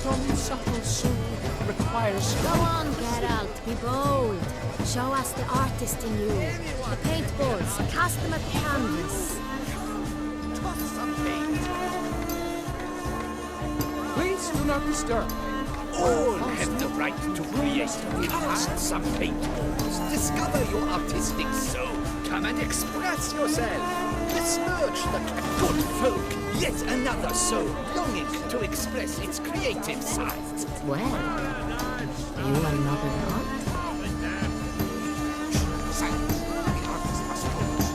Some subtle soul requires... Go on, Geralt, be bold. Show us the artist in you. The paintballs, cast them at the canvas. Toss some paint. Please do not disturb. All have the right to create. Cast some paintballs. Discover your artistic soul. Come and express yourself. Besmirch the good folk. Yet another soul longing to express its creative side. Well, you are not an art. Silence. The artist must focus.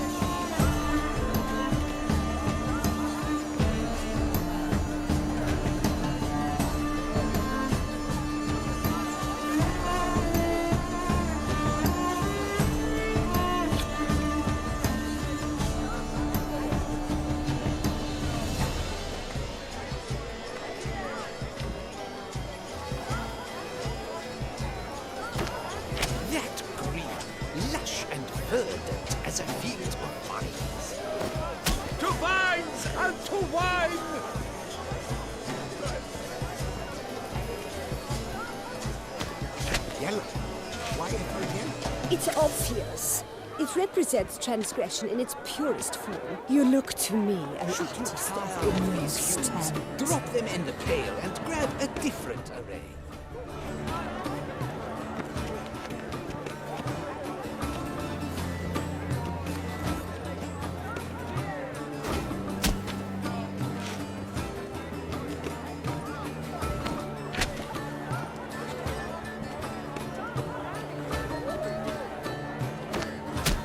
That green, lush and verdant as a field of vines. To vines and to wine! Yellow. Why ever yellow? It's obvious. It represents transgression in its purest form. You look to me, an artist of immense talent. Drop them in the pail and grab a different array.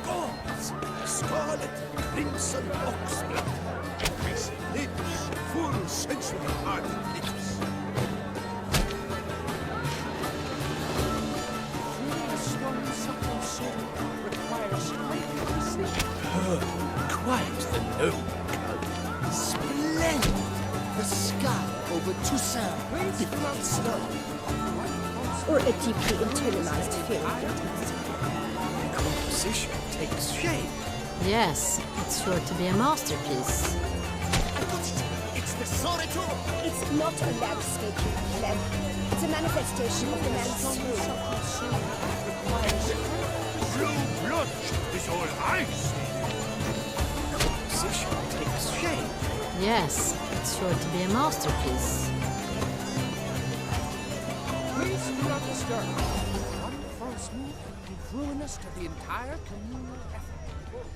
Gauze, scarlet, crimson oxblood. His lips, full sensual ardent lips. Some subtle soul requires Quite the lone colour. Splendid! The sky over Toussaint, if not snow. Or a deeply internalized fear of guilt. The composition takes shape. Yes, it's sure to be a masterpiece. I got it! It's the Soritor! It's not a landscape, Clem. It's a manifestation of the man's soul. Blue blood is all I see. The composition takes shape. Yes, it's sure to be a masterpiece. Please do not disturb. One false move can be ruinous to the entire communal effort.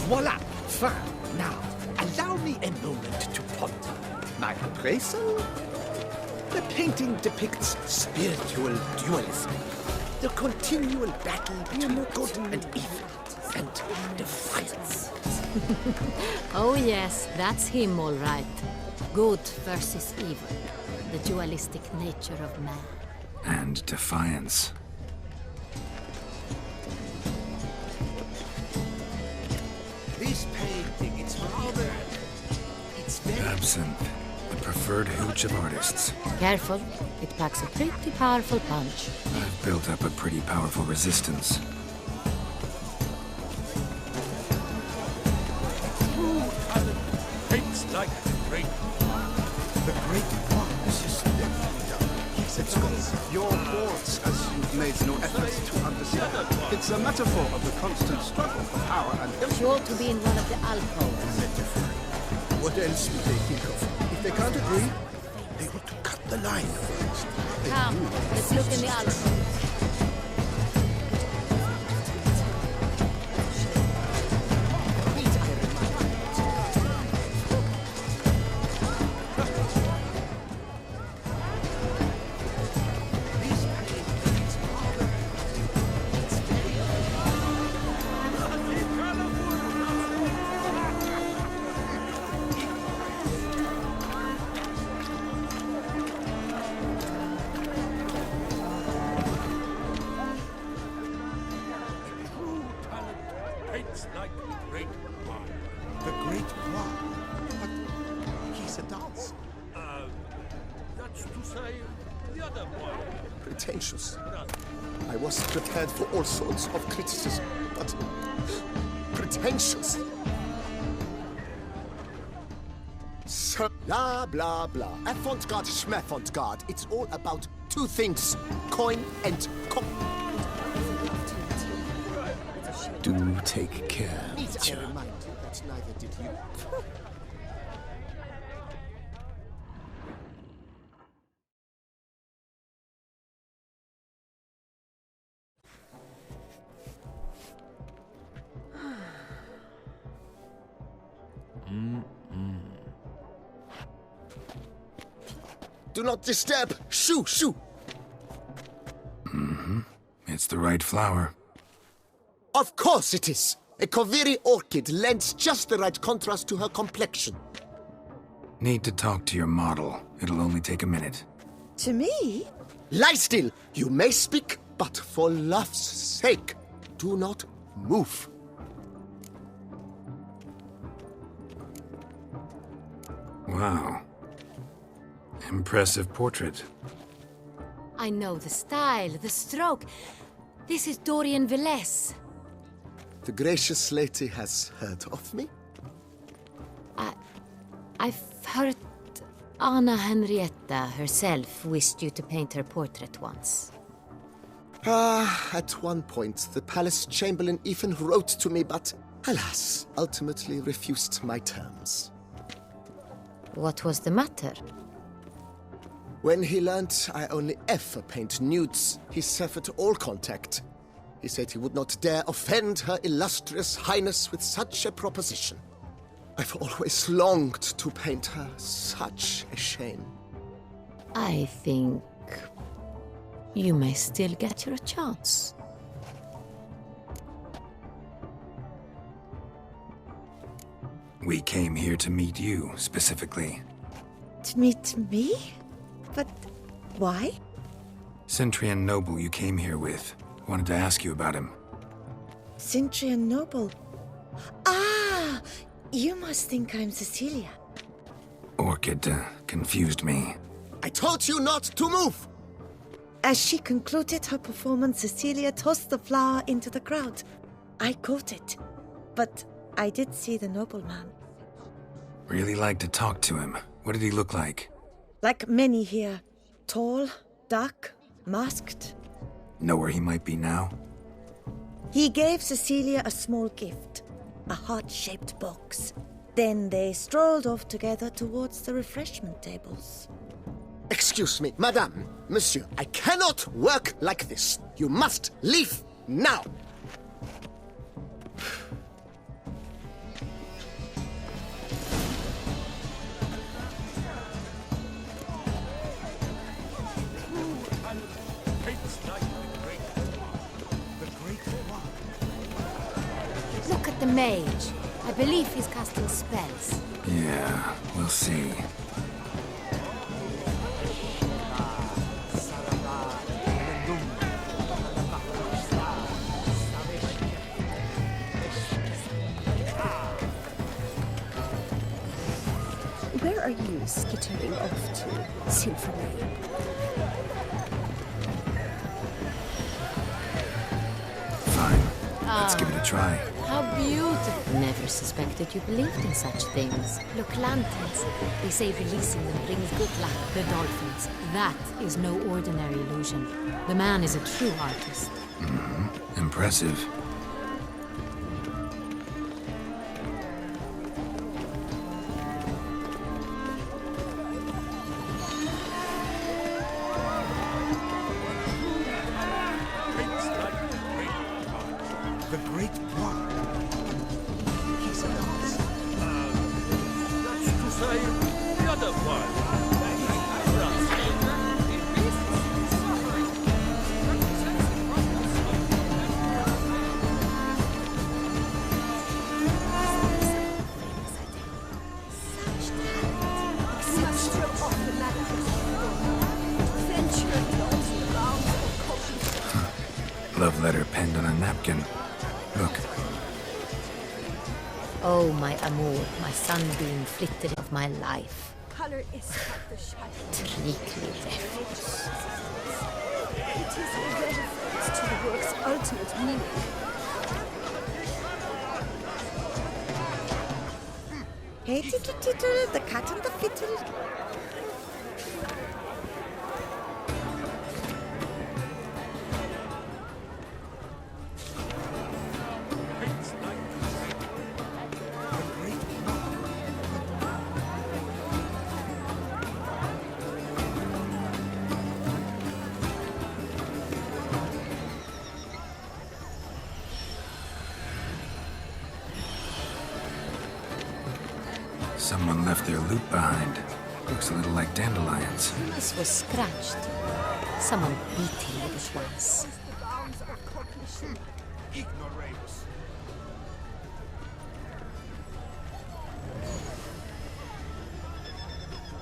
Voila! Fine. Now, allow me a moment to ponder. My appraisal? The painting depicts spiritual dualism. The continual battle between good and evil. And defiance. Oh yes, that's him all right. Good versus evil. The dualistic nature of man. And defiance. This painting, it's rather... It's very... Absinthe, the preferred hooch of artists. Careful, it packs a pretty powerful punch. I've built up a pretty powerful resistance. Paints like the great one. The great one is just it's got Your thoughts, as you've made no effort to understand. It's a metaphor of the constant struggle for power and Sure to be in one of the alcoves. what else would they think of? If they can't agree, they want to cut the line. Come, let's look in the alcove. paints like the great one. The great one? But he's a dancer. That's to say, Pretentious. I was prepared for all sorts of criticism, but pretentious. So, blah, blah, blah. Avant-garde, schmavant-garde. It's all about two things. Coin and coin. Do take care. Need I remind you that neither did you. Do not disturb! Shoo, shoo! It's the right flower. Of course it is! A Koviri orchid lends just the right contrast to her complexion. Need to talk to your model. It'll only take a minute. To me? Lie still! You may speak, but for love's sake, do not move. Wow. Impressive portrait. I know the style, the stroke. This is Dorian Velez. The gracious lady has heard of me? I've heard Anna Henrietta herself wished you to paint her portrait once. At one point, the palace chamberlain even wrote to me, but alas, ultimately refused my terms. What was the matter? When he learned I only ever paint nudes, he severed all contact. He said he would not dare offend her illustrious highness with such a proposition. I've always longed to paint her. Such a shame. I think you may still get your chance. We came here to meet you, specifically. To meet me? But why? Cintrian noble you came here with. Wanted to ask you about him. Cintrian noble. Ah! You must think I'm Cecilia. Orchid confused me. I told you not to move! As she concluded her performance, Cecilia tossed the flower into the crowd. I caught it, but I did see the nobleman. Really like to talk to him. What did he look like? Like many here. Tall, dark, masked. Know where he might be now? He gave Cecilia a small gift, a heart-shaped box. Then they strolled off together towards the refreshment tables. Excuse me, madame, monsieur, I cannot work like this. You must leave now. Look at the mage. I believe he's casting spells. Yeah, we'll see. Where are you skittering off to, Symphony? Fine. Let's give it a try. How beautiful. Never suspected you believed in such things. Look, lanterns. They say releasing them brings good luck. The dolphins. That is no ordinary illusion. The man is a true artist. Impressive. The great one. He's a dance. That's to say, the other one. Love letter penned on a napkin. Look. Oh, my amour, my sunbeam flitted of my life. Color is like the shadow. Trickly refuse. is irrelevant to the work's ultimate meaning. Hey, tittle, tittle, the cat and the fiddle. Someone left their loot behind. Looks a little like dandelions. This was scratched. Someone beat him with it once. The bounds of cognition. Ignoramus.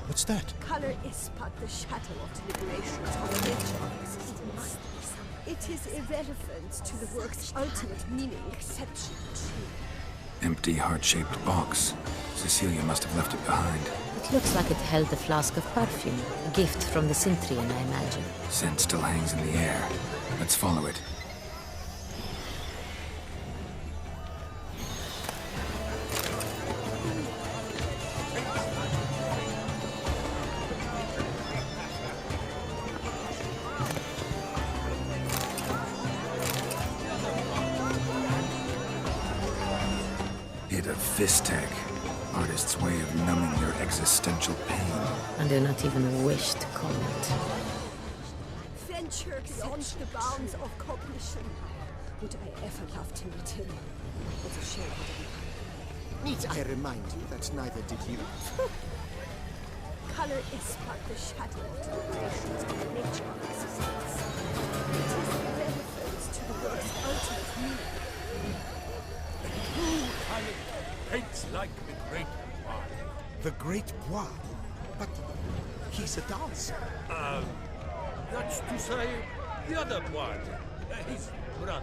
What's that? Color is but the shadow of deliberations on the nature of existence. It is irrelevant to the work's ultimate meaning, exception true. Empty, heart-shaped box. Cecilia must have left it behind. It looks like it held a flask of perfume. A gift from the Cintrian, I imagine. Scent still hangs in the air. Let's follow it. Hit of Fistech. Artist's way of numbing their existential pain. I do not even wish to comment. Venture beyond the bounds of cognition. Would I ever love to meet him? What a shame. Need I remind you that neither did you? Color is but the shadow of deliberations on the nature of existence. It is irrelevant to the work's ultimate meaning. Paints like the great one. The Great Bois. But he's a dancer. That's to say, the other one. His brother.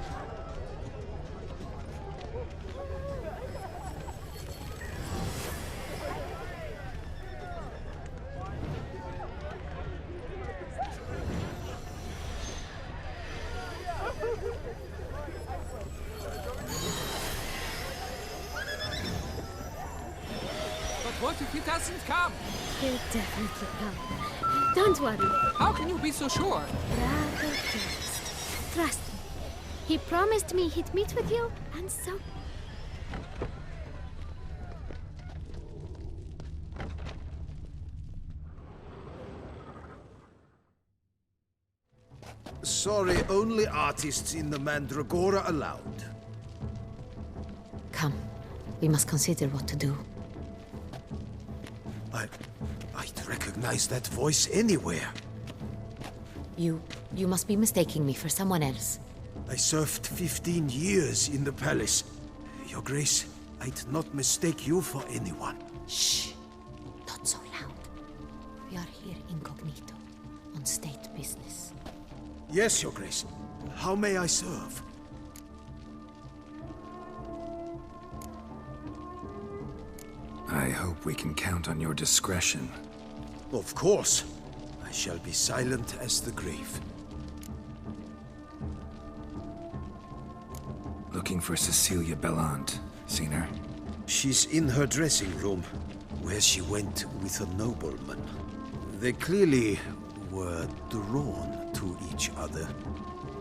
But what if he doesn't come? He'll definitely come. Don't worry. How can you be so sure? Rather just. Trust me. He promised me he'd meet with you, and so... Sorry, only artists in the Mandragora allowed. Come. We must consider what to do. I'd recognize that voice anywhere. You must be mistaking me for someone else. I served 15 years in the palace. Your Grace, I'd not mistake you for anyone. Shh. Not so loud. We are here incognito, on state business. Yes, Your Grace. How may I serve? I hope we can count on your discretion. Of course. I shall be silent as the grave. Looking for Cecilia Bellant. Seen her? She's in her dressing room, where she went with a nobleman. They clearly were drawn to each other.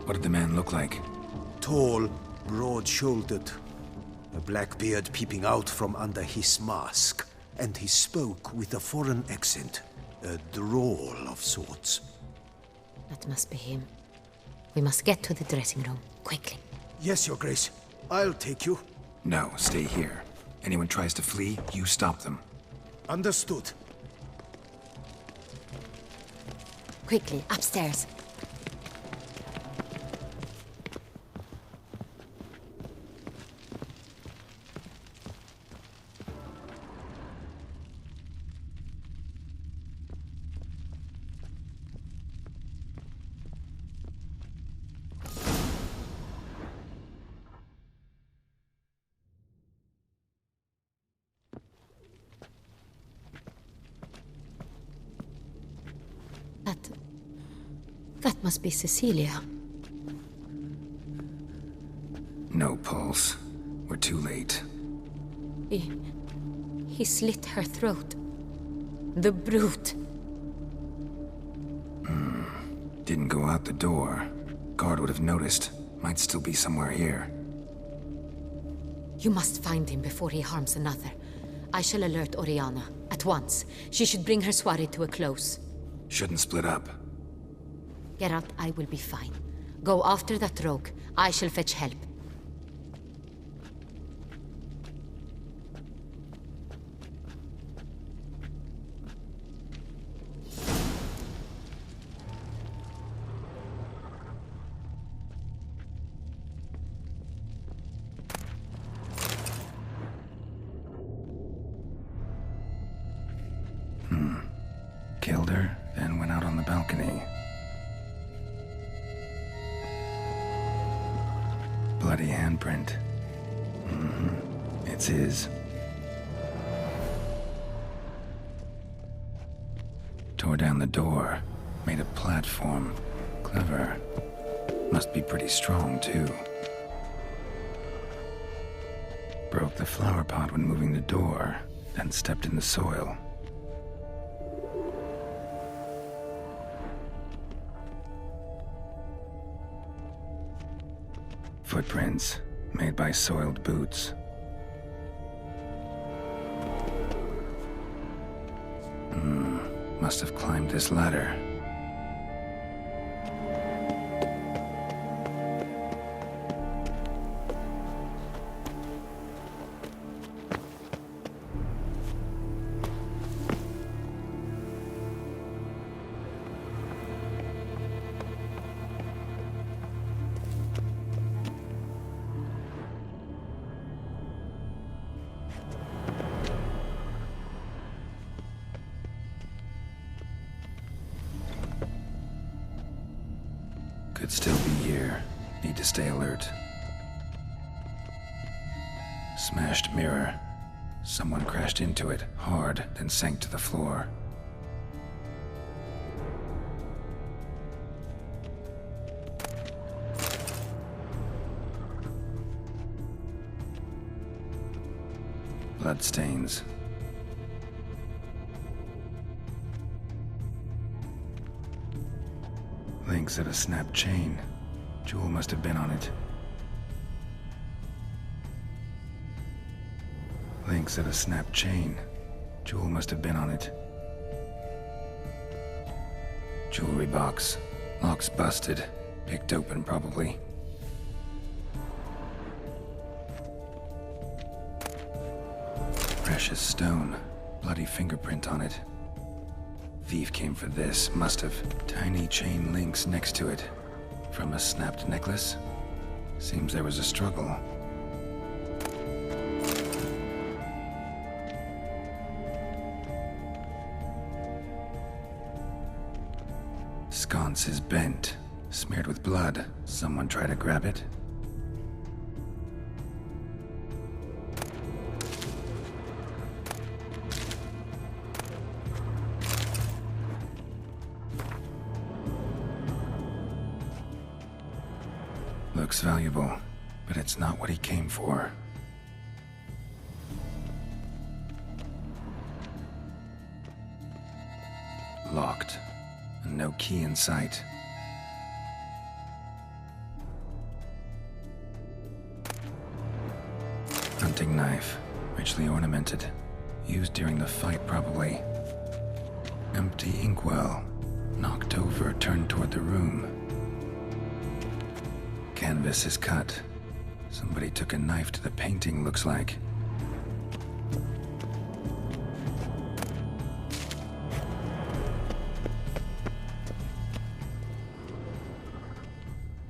What did the man look like? Tall, broad-shouldered, a black beard peeping out from under his mask, and he spoke with a foreign accent, a drawl of sorts. That must be him. We must get to the dressing room, quickly. Yes, Your Grace. I'll take you. No, stay here. Anyone tries to flee, you stop them. Understood. Quickly, upstairs. That must be Cecilia. No pulse. We're too late. He slit her throat. The brute. Didn't go out the door. Guard would have noticed. Might still be somewhere here. You must find him before he harms another. I shall alert Oriana. At once. She should bring her soirée to a close. Shouldn't split up. Geralt, I will be fine. Go after that rogue. I shall fetch help. Killed her, then went out on the balcony. Bloody handprint. It's his. Tore down the door. Made a platform. Clever. Must be pretty strong, too. Broke the flower pot when moving the door, then stepped in the soil. Footprints, made by soiled boots. Must have climbed this ladder. Could still be here. Need to stay alert. Smashed mirror. Someone crashed into it, hard, then sank to the floor. Bloodstains. Links of a snapped chain. Jewel must have been on it. Links of a snapped chain. Jewel must have been on it. Jewelry box. Lock's busted. Picked open, probably. Precious stone. Bloody fingerprint on it. Thief came for this, must have. Tiny chain links next to it. From a snapped necklace? Seems there was a struggle. Sconce is bent, smeared with blood. Someone try to grab it? Looks valuable, but it's not what he came for. Locked, and no key in sight. Hunting knife, richly ornamented. Used during the fight, probably. Empty inkwell. Knocked over, turned toward the room. Canvas is cut. Somebody took a knife to the painting, looks like.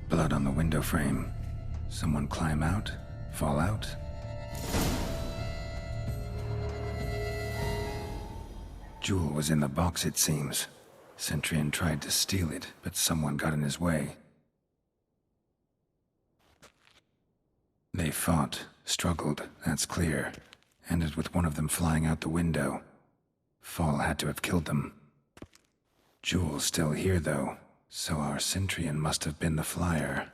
Blood on the window frame. Someone climb out? Fall out? Jewel was in the box, it seems. Centurion tried to steal it, but someone got in his way. They fought, struggled, that's clear. Ended with one of them flying out the window. Fall had to have killed them. Jewel's still here, though. So our Centrian must have been the flyer.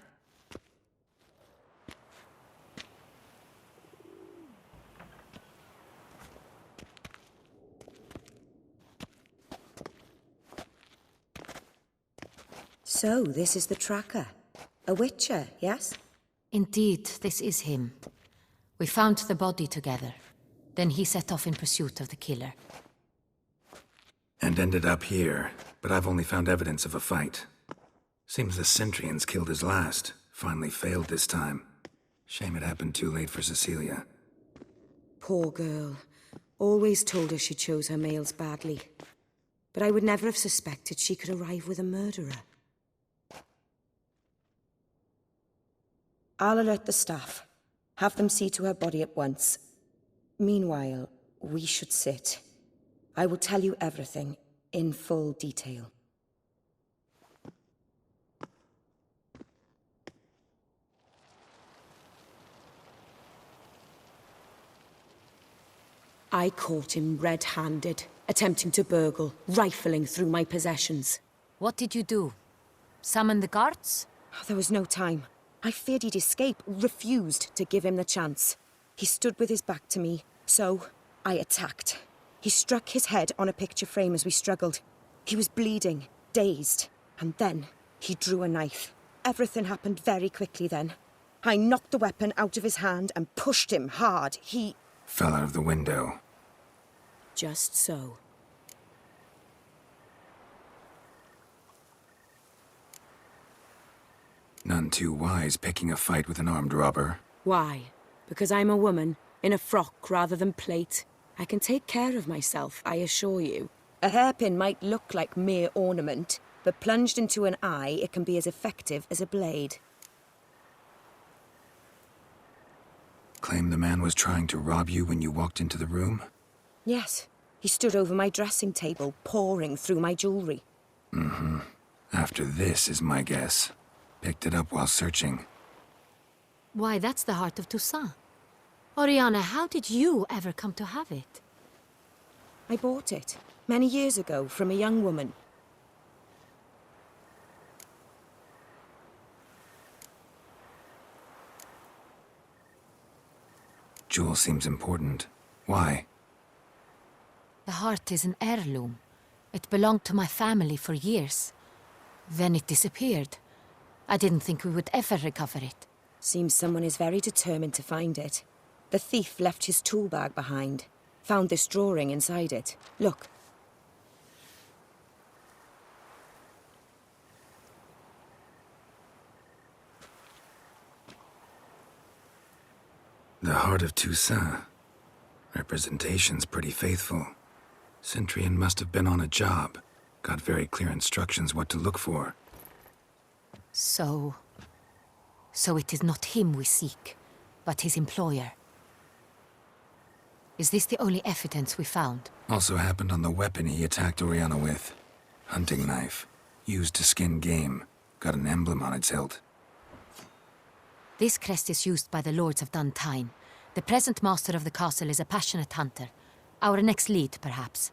So, this is the tracker. A witcher, yes? Indeed, this is him. We found the body together. Then he set off in pursuit of the killer. And ended up here, but I've only found evidence of a fight. Seems the Centrians killed his last. Finally failed this time. Shame it happened too late for Cecilia. Poor girl. Always told her she chose her males badly. But I would never have suspected she could arrive with a murderer. I'll alert the staff. Have them see to her body at once. Meanwhile, we should sit. I will tell you everything, in full detail. I caught him red-handed, attempting to burgle, rifling through my possessions. What did you do? Summon the guards? There was no time. I feared he'd escape, refused to give him the chance. He stood with his back to me, so I attacked. He struck his head on a picture frame as we struggled. He was bleeding, dazed, and then he drew a knife. Everything happened very quickly then. I knocked the weapon out of his hand and pushed him hard. He fell out of the window. Just so. None too wise picking a fight with an armed robber. Why? Because I'm a woman, in a frock rather than plate. I can take care of myself, I assure you. A hairpin might look like mere ornament, but plunged into an eye, it can be as effective as a blade. Claim the man was trying to rob you when you walked into the room? Yes. He stood over my dressing table, pouring through my jewelry. Mm-hmm. After this is my guess. Picked it up while searching. Why, that's the heart of Toussaint. Oriana, how did you ever come to have it? I bought it, many years ago, from a young woman. Jewel seems important. Why? The heart is an heirloom. It belonged to my family for years. Then it disappeared. I didn't think we would ever recover it. Seems someone is very determined to find it. The thief left his tool bag behind. Found this drawing inside it. Look. The heart of Toussaint. Representation's pretty faithful. Centrian must have been on a job. Got very clear instructions what to look for. So it is not him we seek, but his employer. Is this the only evidence we found? Also happened on the weapon he attacked Oriana with. Hunting knife. Used to skin game. Got an emblem on its hilt. This crest is used by the Lords of Duntine. The present master of the castle is a passionate hunter. Our next lead, perhaps.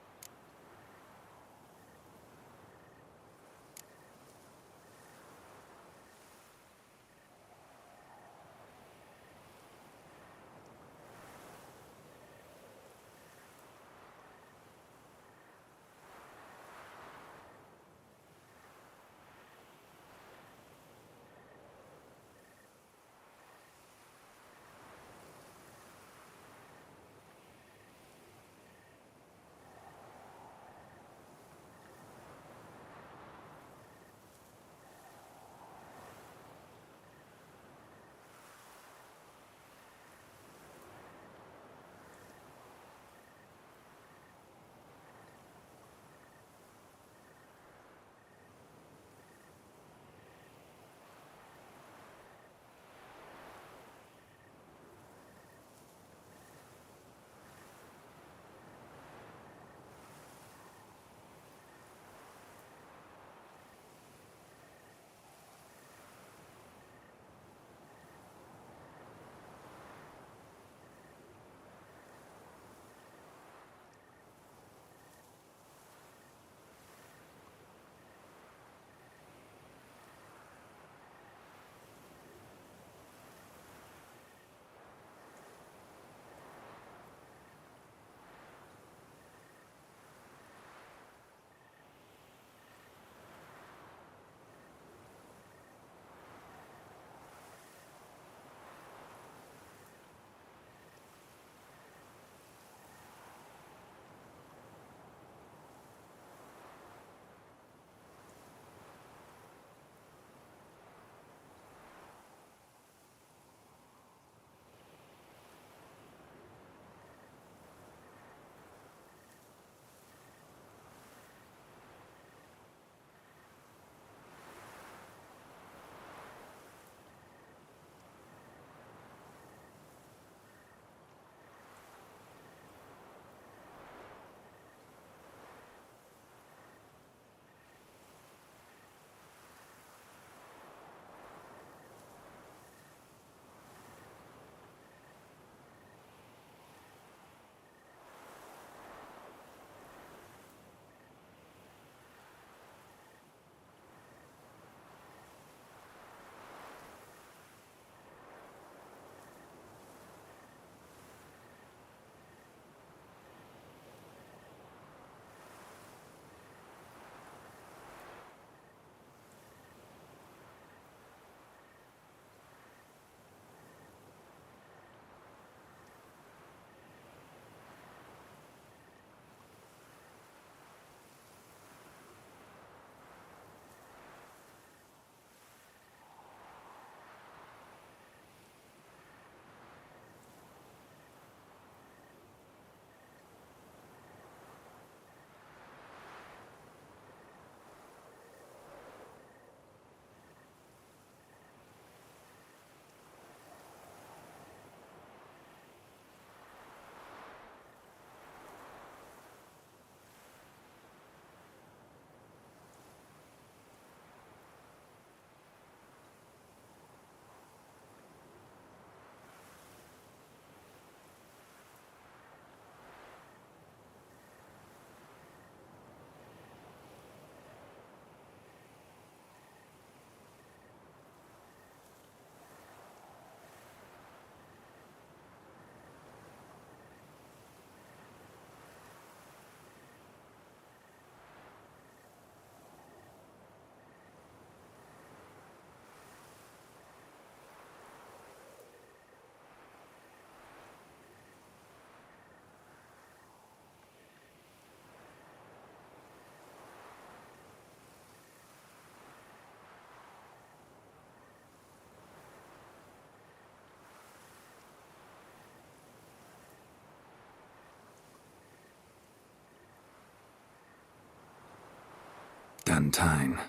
Duntine.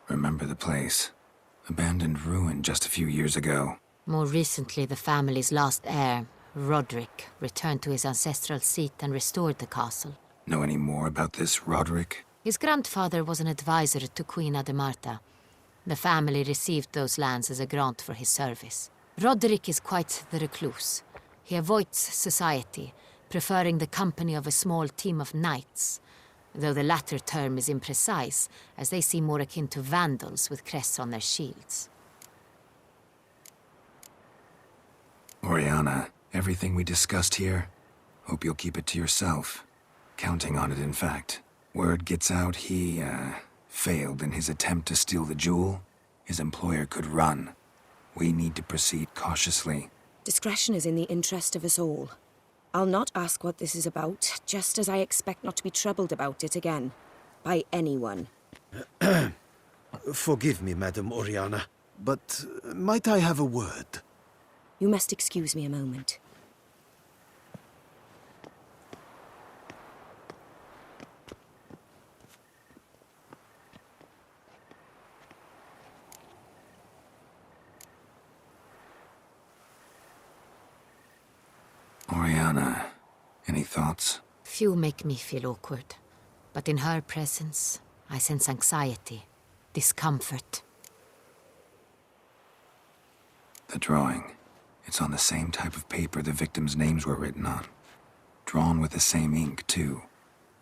Remember the place. Abandoned ruin just a few years ago. More recently, the family's last heir, Roderick, returned to his ancestral seat and restored the castle. Know any more about this Roderick? His grandfather was an advisor to Queen Ademarta. The family received those lands as a grant for his service. Roderick is quite the recluse. He avoids society, preferring the company of a small team of knights, though the latter term is imprecise, as they seem more akin to vandals with crests on their shields. Oriana, everything we discussed here, hope you'll keep it to yourself. Counting on it, in fact. Word gets out he, failed in his attempt to steal the jewel. His employer could run. We need to proceed cautiously. Discretion is in the interest of us all. I'll not ask what this is about, just as I expect not to be troubled about it again. By anyone. Forgive me, Madam Oriana, but might I have a word? You must excuse me a moment. Oriana, any thoughts? Few make me feel awkward, but in her presence, I sense anxiety, discomfort. The drawing. It's on the same type of paper the victims' names were written on. Drawn with the same ink, too.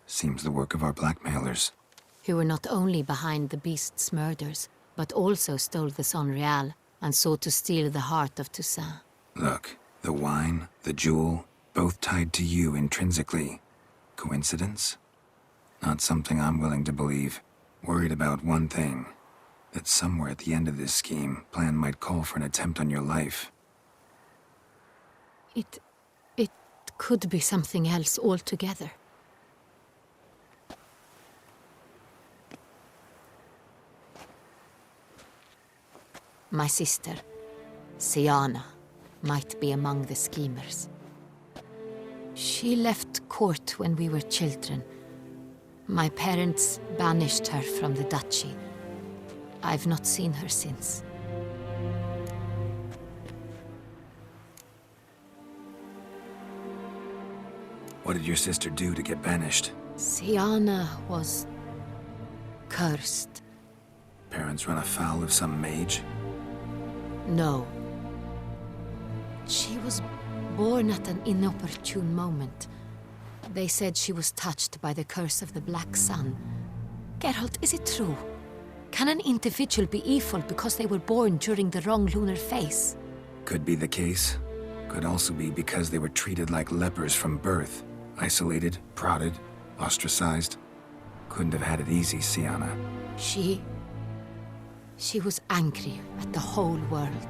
Seems the work of our blackmailers. Who were not only behind the beast's murders, but also stole the Son Real and sought to steal the heart of Toussaint. Look, the wine, the jewel, both tied to you intrinsically. Coincidence? Not something I'm willing to believe. Worried about one thing. That somewhere at the end of this scheme, plan might call for an attempt on your life. It could be something else altogether. My sister, Siana, might be among the schemers. She left court when we were children. My parents banished her from the duchy. I've not seen her since. What did your sister do to get banished? Siana was cursed. Parents run afoul of some mage? No. She was born at an inopportune moment. They said she was touched by the curse of the Black Sun. Geralt, is it true? Can an individual be evil because they were born during the wrong lunar phase? Could be the case. Could also be because they were treated like lepers from birth. Isolated, prodded, ostracized. Couldn't have had it easy, Siana. She was angry at the whole world.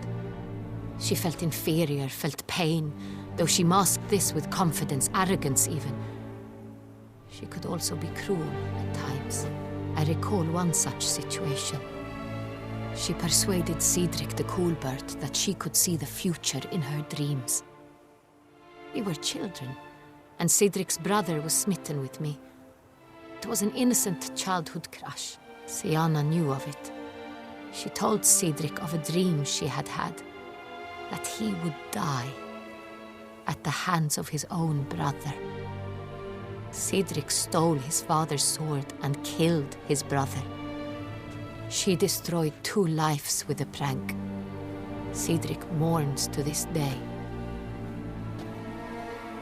She felt inferior, felt pain, though she masked this with confidence, arrogance even. She could also be cruel at times. I recall one such situation. She persuaded Cedric the Coolbird that she could see the future in her dreams. We were children, and Cedric's brother was smitten with me. It was an innocent childhood crush. Siana knew of it. She told Cedric of a dream she had had, that he would die at the hands of his own brother. Cedric stole his father's sword and killed his brother. She destroyed 2 lives with a prank. Cedric mourns to this day.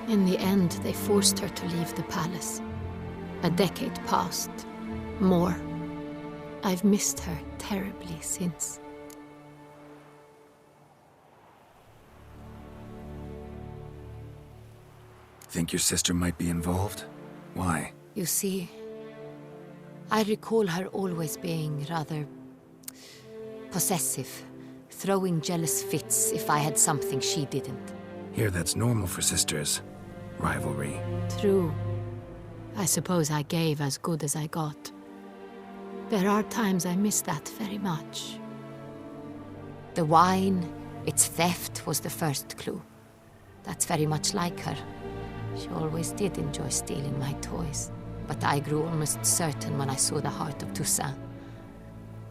In the end, they forced her to leave the palace. A decade passed. More. I've missed her terribly since. Think your sister might be involved? Why? You see, I recall her always being rather possessive, throwing jealous fits if I had something she didn't. Here, that's normal for sisters. Rivalry. True. I suppose I gave as good as I got. There are times I miss that very much. The wine, its theft, was the first clue. That's very much like her. She always did enjoy stealing my toys. But I grew almost certain when I saw the heart of Toussaint.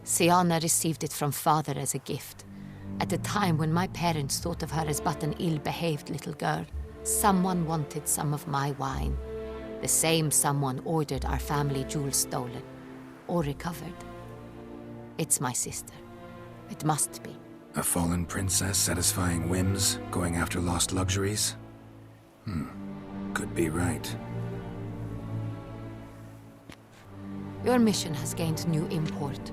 Siana received it from father as a gift. At a time when my parents thought of her as but an ill-behaved little girl, someone wanted some of my wine. The same someone ordered our family jewels stolen, or recovered. It's my sister. It must be. A fallen princess satisfying whims, going after lost luxuries? Could be right. Your mission has gained new import.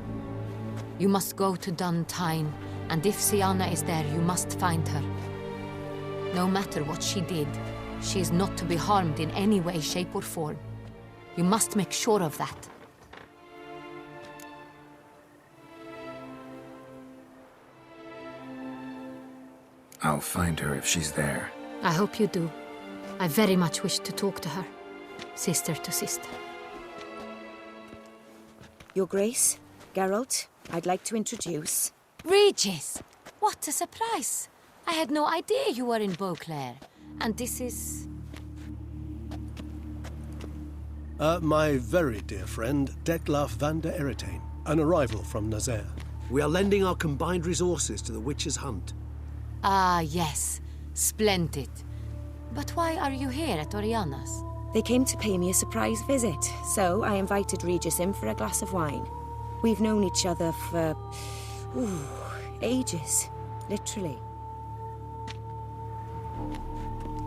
You must go to Dun Tyne, and if Siana is there, you must find her. No matter what she did, she is not to be harmed in any way, shape, or form. You must make sure of that. I'll find her if she's there. I hope you do. I very much wish to talk to her. Sister to sister. Your Grace, Geralt, I'd like to introduce... Regis! What a surprise! I had no idea you were in Beauclair. And this is... My very dear friend, Detlaf van der Eretain, an arrival from Nazaire. We are lending our combined resources to the Witch's Hunt. Ah, yes. Splendid. But why are you here at Oriana's? They came to pay me a surprise visit, so I invited Regis in for a glass of wine. We've known each other for... ages. Literally.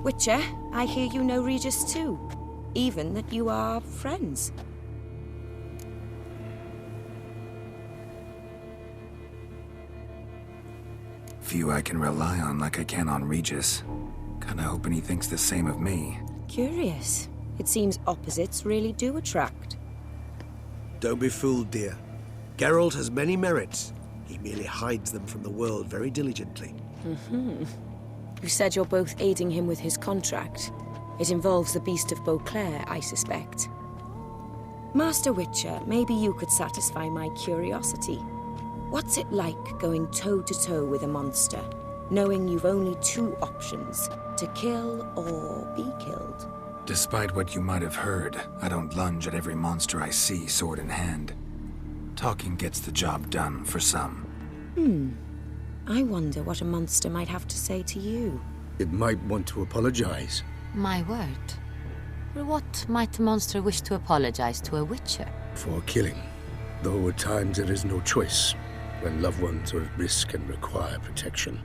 Witcher, I hear you know Regis too. Even that you are friends. Few I can rely on like I can on Regis. Kinda hoping he thinks the same of me. Curious. It seems opposites really do attract. Don't be fooled, dear. Geralt has many merits. He merely hides them from the world very diligently. You said you're both aiding him with his contract. It involves the Beast of Beauclair, I suspect. Master Witcher, maybe you could satisfy my curiosity. What's it like going toe-to-toe with a monster, knowing you've only two options, to kill or be killed? Despite what you might have heard, I don't lunge at every monster I see sword in hand. Talking gets the job done for some. I wonder what a monster might have to say to you. It might want to apologize. My word. For what might a monster wish to apologize to a witcher? For killing. Though at times there is no choice, when loved ones are at risk and require protection.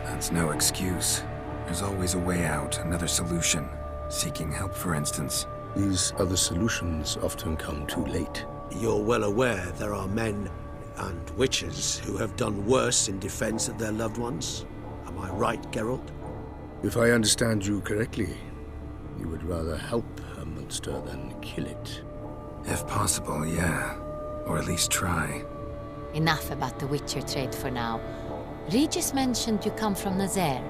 That's no excuse. There's always a way out, another solution. Seeking help, for instance. These other solutions often come too late. You're well aware there are men and witches who have done worse in defense of their loved ones. Am I right, Geralt? If I understand you correctly, you would rather help a monster than kill it. If possible, yeah. Or at least try. Enough about the witcher trade for now. Regis mentioned you come from Nazaire.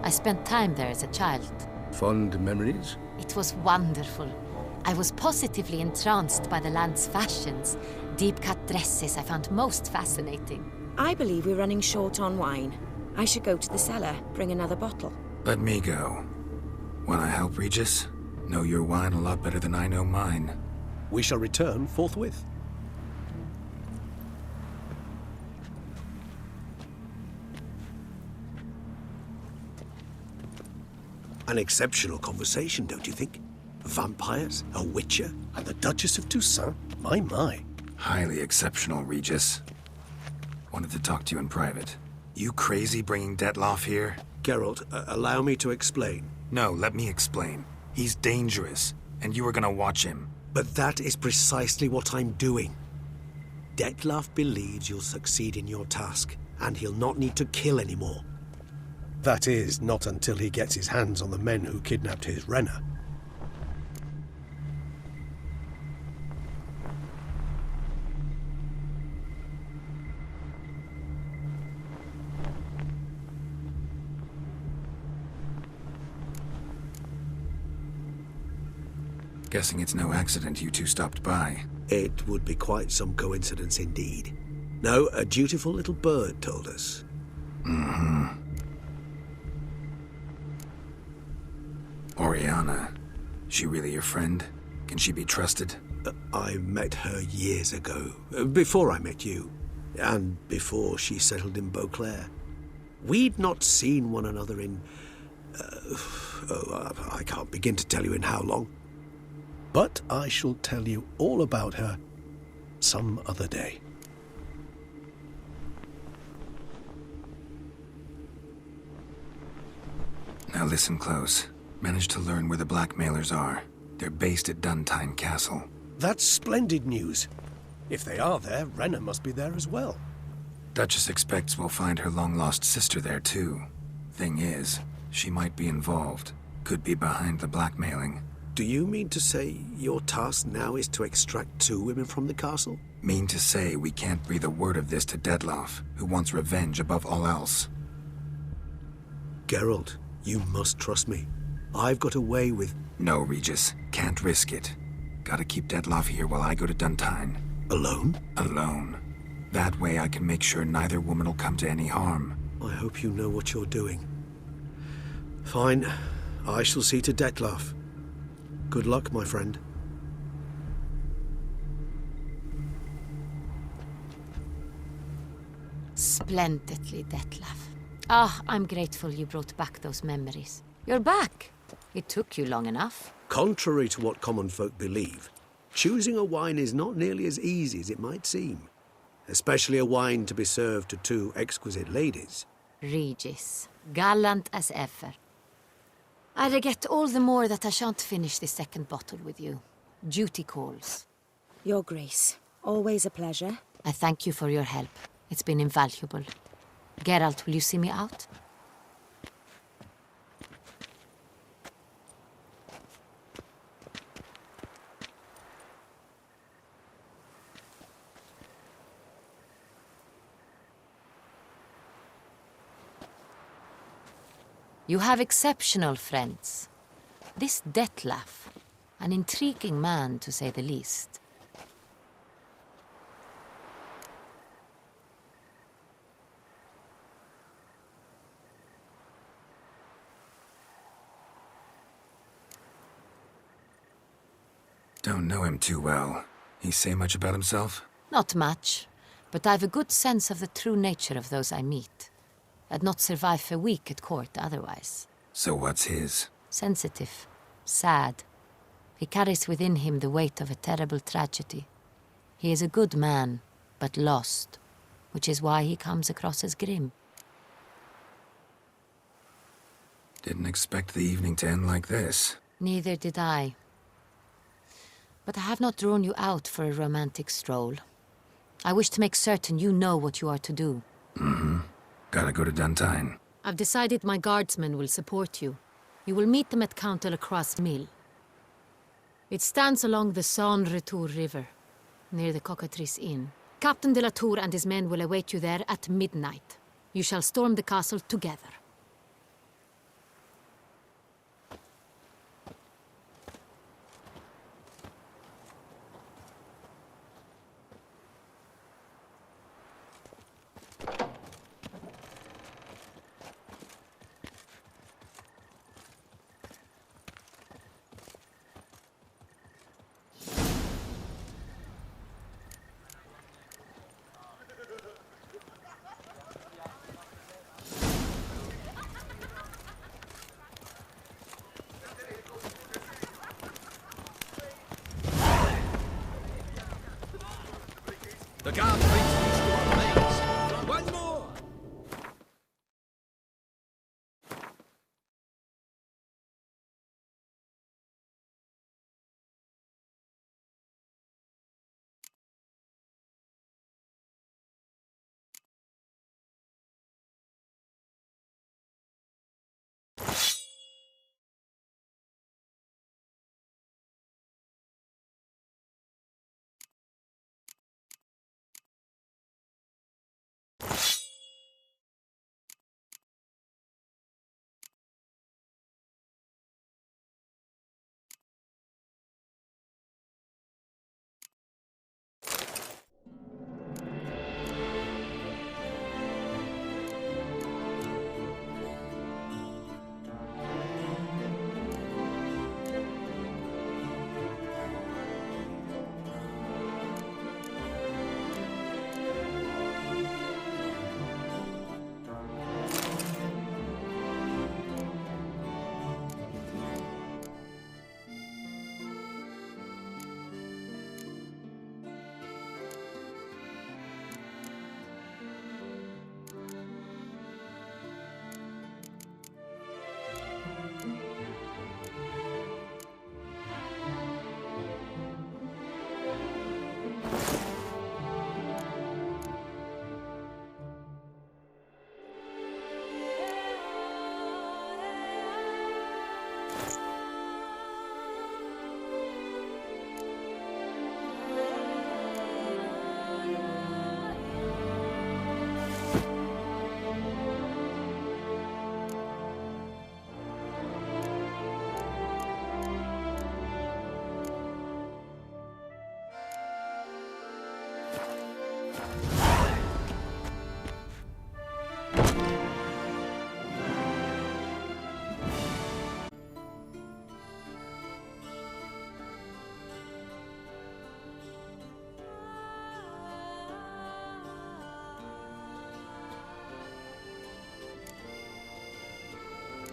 I spent time there as a child. Fond memories? It was wonderful. I was positively entranced by the land's fashions. Deep-cut dresses I found most fascinating. I believe we're running short on wine. I should go to the cellar, bring another bottle. Let me go. Wanna help, Regis? Know your wine a lot better than I know mine. We shall return forthwith. An exceptional conversation, don't you think? Vampires, a witcher, And the Duchess of Toussaint? My. Highly exceptional, Regis. Wanted to talk to you in private. You crazy bringing Detlaf here? Geralt, allow me to explain. No, let me explain. He's dangerous, and you were gonna watch him. But that is precisely what I'm doing. Detlaf believes you'll succeed in your task, and he'll not need to kill anymore. That is, not until he gets his hands on the men who kidnapped his Renner. Guessing it's no accident you two stopped by. It would be quite some coincidence indeed. No, a dutiful little bird told us. Oriana. She really your friend? Can she be trusted? I met her years ago, before I met you, and before she settled in Beauclair. We'd not seen one another in... I can't begin to tell you in how long. But I shall tell you all about her some other day. Now listen close. Managed to learn where the blackmailers are. They're based at Duntine Castle. That's splendid news. If they are there, Renna must be there as well. Duchess expects we'll find her long-lost sister there, too. Thing is, she might be involved. Could be behind the blackmailing. Do you mean to say your task now is to extract 2 women from the castle? Mean to say we can't breathe a word of this to Dettlaff, who wants revenge above all else. Geralt, you must trust me. I've got away with... No, Regis. Can't risk it. Gotta keep Dettlaff here while I go to Duntine. Alone? Alone. That way I can make sure neither woman will come to any harm. I hope you know what you're doing. Fine. I shall see to Dettlaff. Good luck, my friend. Splendidly, Dettlaff. Ah, I'm grateful you brought back those memories. You're back. It took you long enough. Contrary to what common folk believe, choosing a wine is not nearly as easy as it might seem. Especially a wine to be served to 2 exquisite ladies. Regis, gallant as ever. I regret all the more that I shan't finish the second bottle with you. Duty calls. Your Grace, always a pleasure. I thank you for your help. It's been invaluable. Geralt, will you see me out? You have exceptional friends. This Dettlaff, an intriguing man to say the least. Don't know him too well. He say much about himself? Not much, but I've a good sense of the true nature of those I meet. I'd not survive a week at court otherwise. So what's his? Sensitive. Sad. He carries within him the weight of a terrible tragedy. He is a good man, but lost, which is why he comes across as grim. Didn't expect the evening to end like this. Neither did I. But I have not drawn you out for a romantic stroll. I wish to make certain you know what you are to do. Mm-hmm. Gotta go to Duntine. I've decided my guardsmen will support you. You will meet them at Count Delacroix's mill. It stands along the Saône-Retour River, near the Cockatrice Inn. Captain de la Tour and his men will await you there at midnight. You shall storm the castle together. The guard brings these to our mates. One more!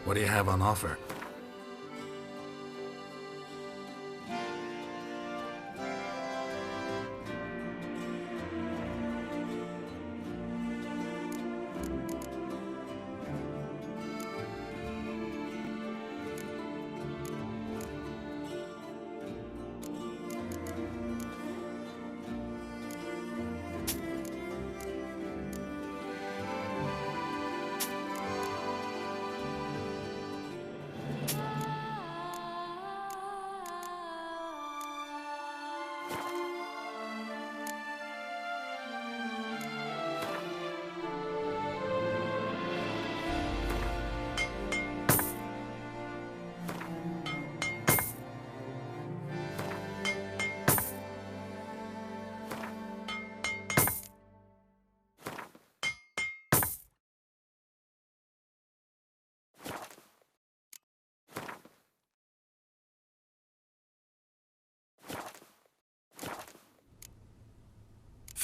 What do you have on offer?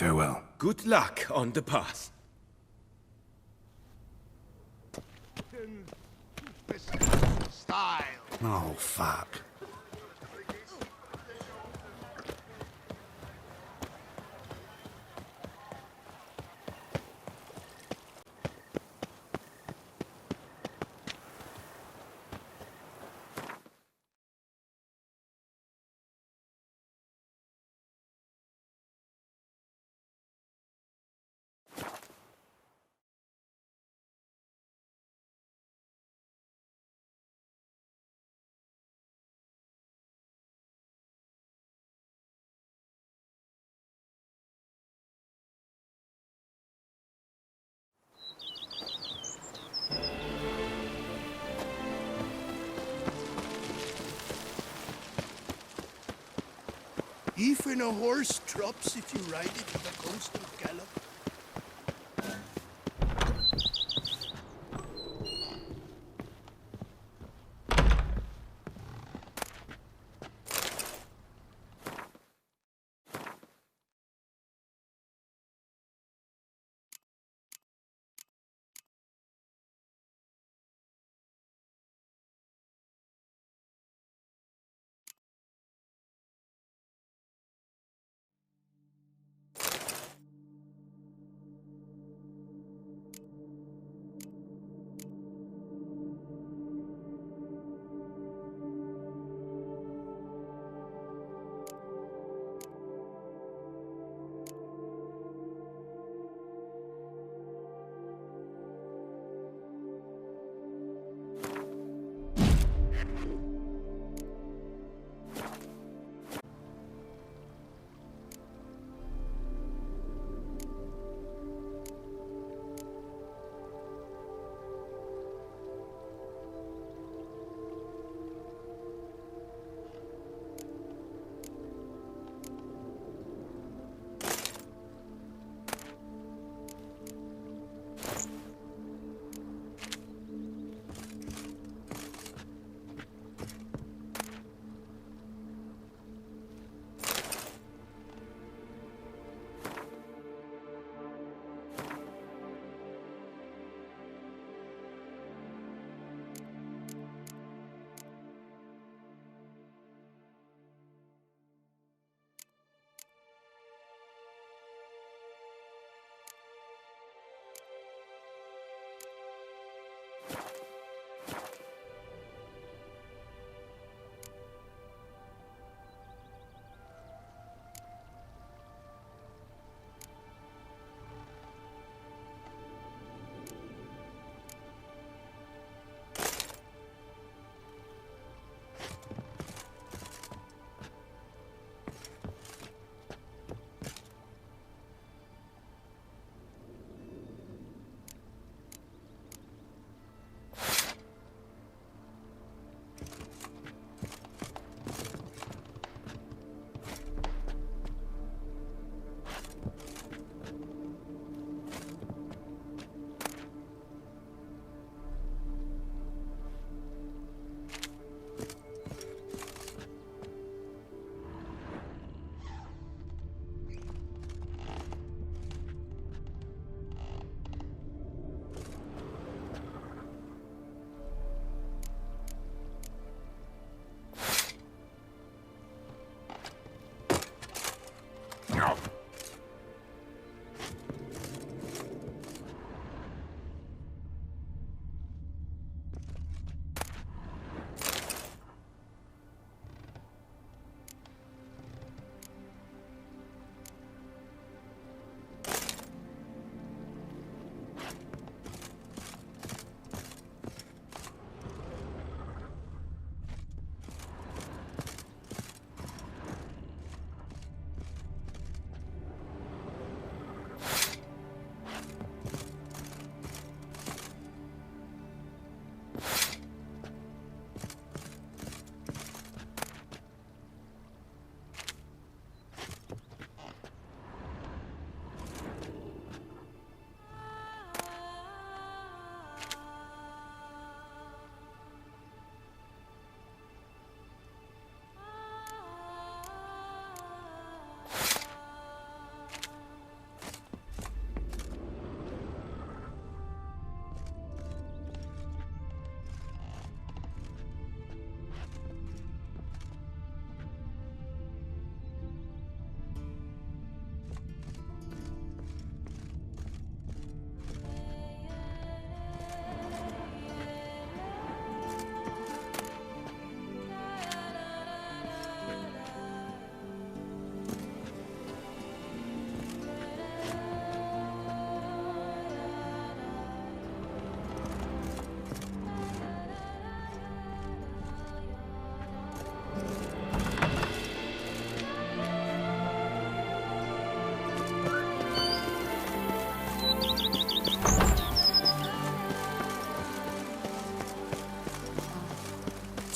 Farewell. Good luck on the path. Style. Oh, fuck. Even a horse drops if you ride it at a constant gallop.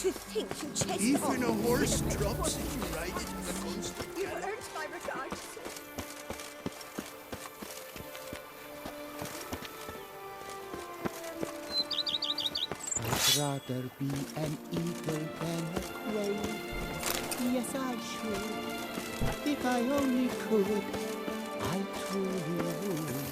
To think you chased Even a horse innocent drops boy. if you ride it in a constant You've gallop. earned my regard, sir. I'd rather be an eagle than a crow. Yes, I should. If I only could, I truly would.